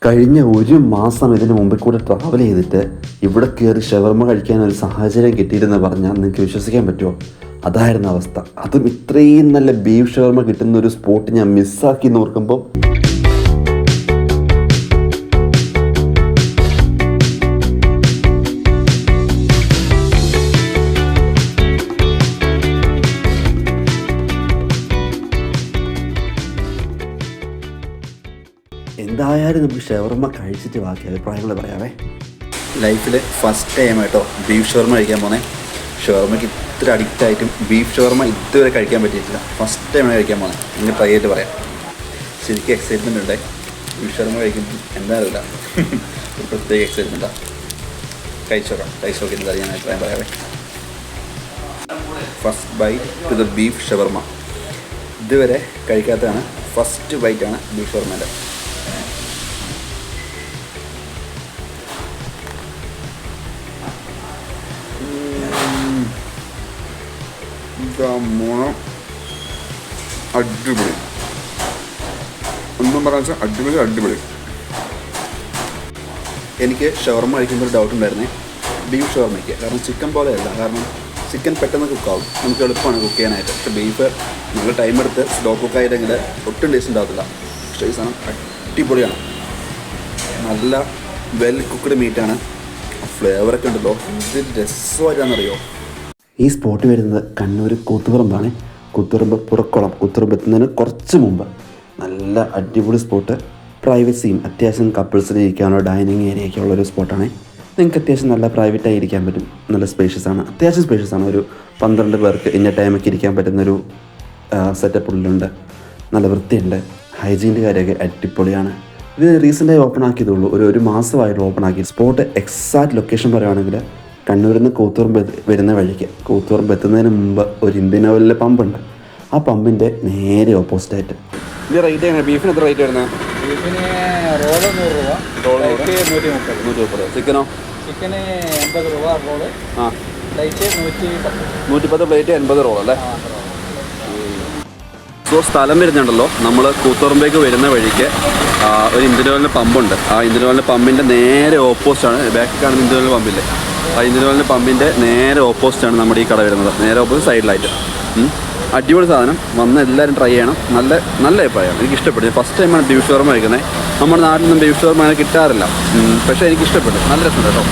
കഴിഞ്ഞ ഒരു മാസം ഇതിന് മുമ്പിൽ കൂടെ ട്രാവൽ ചെയ്തിട്ട് ഇവിടെ കയറി ഷവർമ കഴിക്കാൻ ഒരു സാഹചര്യം കിട്ടിയിരുന്ന് പറഞ്ഞാൽ നിങ്ങൾക്ക് വിശ്വസിക്കാൻ പറ്റുമോ? അതായിരുന്നു അവസ്ഥ. അതും ഇത്രയും നല്ല ബീഫ് ഷവർമ കിട്ടുന്ന ഒരു സ്പോട്ട് ഞാൻ മിസ്സാക്കി എന്ന് ഓർക്കുമ്പോൾ എന്തായാലും നമുക്ക് ഷവർമ കഴിച്ചിട്ട് ബാക്കി അഭിപ്രായങ്ങൾ പറയാവേ. ലൈഫിൽ ഫസ്റ്റ് ടൈം കേട്ടോ ബീഫ് ഷവർമ കഴിക്കാൻ പോകുന്നത്. ഷവർമയ്ക്ക് ഇത്ര അഡിക്റ്റായിട്ടും ബീഫ് ഷവർമ ഇതുവരെ കഴിക്കാൻ പറ്റിയിട്ടില്ല. ഫസ്റ്റ് ടൈമാണ് കഴിക്കാൻ പോകുന്നത്. നിങ്ങൾ ട്രൈ ചെയ്തിട്ട് പറയാം. ശരിക്കും എക്സൈറ്റ്മെൻ്റ് ഉണ്ട്. ബീഫ് ഷവർമ കഴിക്കുമ്പോൾ എന്തായാലും ഒരു പ്രത്യേക എക്സൈറ്റ്മെൻറ്റാണ്. കഴിച്ചോക്കെ എന്താ ഞാൻ അഭിപ്രായം പറയാവേ. First bite to the beef shawarma. ഇതുവരെ കഴിക്കാത്തതാണ്. First ബൈറ്റാണ് beef ഷവർമേൻ്റെ. അടിപൊളി, ഒന്നും പറയാൻ അടിപൊളി. എനിക്ക് ഷവർമ കഴിക്കുമ്പോൾ ഒരു ഡൗട്ട് ഉണ്ടായിരുന്നേ ബീഫ് ഷവർമയ്ക്ക്. കാരണം ചിക്കൻ പോലെയല്ല. കാരണം ചിക്കൻ പെട്ടെന്ന് കുക്കാവും, നമുക്ക് എളുപ്പമാണ് കുക്ക് ചെയ്യാനായിട്ട്. പക്ഷേ ബീഫ് നല്ല ടൈം എടുത്ത് സ്ലോ കുക്കായിട്ടെങ്കിൽ ഒട്ടും ടേസ്റ്റ് ഉണ്ടാകത്തില്ല. പക്ഷേ ഈ സാധനം അടിപൊളിയാണ്. നല്ല വെൽ കുക്ക്ഡ് മീറ്റാണ്. ഫ്ലേവറൊക്കെ ഉണ്ടല്ലോ, ഇത് രസമായിട്ടാണെന്നറിയോ. ഈ സ്പോട്ട് വരുന്നത് കണ്ണൂർ കൂത്തുപറമ്പാണ്. കൂത്തുപറമ്പ് പുറക്കുളം. കൂത്തുപറമ്പ് എത്തുന്നതിന് കുറച്ച് മുമ്പ് നല്ല അടിപൊളി സ്പോട്ട്. പ്രൈവസിയും അത്യാവശ്യം കപ്പിൾസിന് ഇരിക്കാനുള്ള ഡൈനിങ് ഏരിയയൊക്കെ ഉള്ളൊരു സ്പോട്ടാണ്. നിങ്ങൾക്ക് അത്യാവശ്യം നല്ല പ്രൈവറ്റായി ഇരിക്കാൻ പറ്റും. നല്ല സ്പേഷ്യസാണ്, അത്യാവശ്യം സ്പേഷ്യസാണ്. ഒരു 12 പേർക്ക് ഇന്ന ടൈമൊക്കെ ഇരിക്കാൻ പറ്റുന്നൊരു സെറ്റപ്പ് ഉള്ളിലുണ്ട്. നല്ല വൃത്തിയുണ്ട്. ഹൈജീൻ്റെ കാര്യമൊക്കെ അടിപൊളിയാണ്. ഇത് റീസെൻ്റായി ഓപ്പൺ ആക്കിയതുള്ളൂ. ഒരു മാസമായിട്ട് ഓപ്പൺ ആക്കി. സ്പോട്ട് എക്സാക്റ്റ് ലൊക്കേഷൻ പറയുകയാണെങ്കിൽ കണ്ണൂരിൽ നിന്ന് കൂത്തുപറമ്പ് വരുന്ന വഴിക്ക്, കൂത്തുപറമ്പ് എത്തുന്നതിന് മുമ്പ് ഒരു ഇന്ത്യൻ ഓയിലിലെ പമ്പുണ്ട്. ആ പമ്പിൻ്റെ നേരെ ഓപ്പോസിറ്റായിട്ട്. ഇത് റേറ്റ് എങ്ങനെ? ബീഫിന് എത്ര റേറ്റ് വരുന്നത്? ബീഫിന് റോള് 100 രൂപ, ലൈറ്റ് 130. ചിക്കനോ? ചിക്കന് 80 രൂപ റോള്, ലൈറ്റ് 110 പ്ലേറ്റ് 80 റോൾ അല്ലേ? സോ സ്ഥലം വരുന്നുണ്ടല്ലോ, നമ്മൾ കൂത്തുപറമ്പേക്ക് വരുന്ന വഴിക്ക് ഒരു ഇന്ത്യൻ ഓയിലിൻ്റെ പമ്പുണ്ട്. ആ ഇന്ത്യൻ ഓയിലിൻ്റെ പമ്പിൻ്റെ നേരെ ഓപ്പോസിറ്റാണ്. ബാക്കിൽ കാണുന്ന ഇന്ത്യൻ ഓയിൽ പമ്പില്ലേ, ആ ഇന്ത്യൻ ഓയിലിൻ്റെ പമ്പിൻ്റെ നേരെ ഓപ്പോസിറ്റാണ് നമ്മുടെ ഈ കട വരുന്നത്. നേരെ ഓപ്പോസിറ്റ് സൈഡിലായിട്ട്. അടിപൊളി സാധനം. വന്ന് എല്ലാവരും ട്രൈ ചെയ്യണം. നല്ല അഭിപ്രായമാണ്. എനിക്ക് ഇഷ്ടപ്പെട്ടു. ഫസ്റ്റ് ടൈമാണ് ബീഫ് ഷവർമ കഴിക്കുന്നത്. നമ്മുടെ നാട്ടിലൊന്നും ബീഫ് ഷവർമ അങ്ങനെ കിട്ടാറില്ല. പക്ഷേ എനിക്ക് ഇഷ്ടപ്പെട്ടു. നല്ല രസമുണ്ട് കേട്ടോ.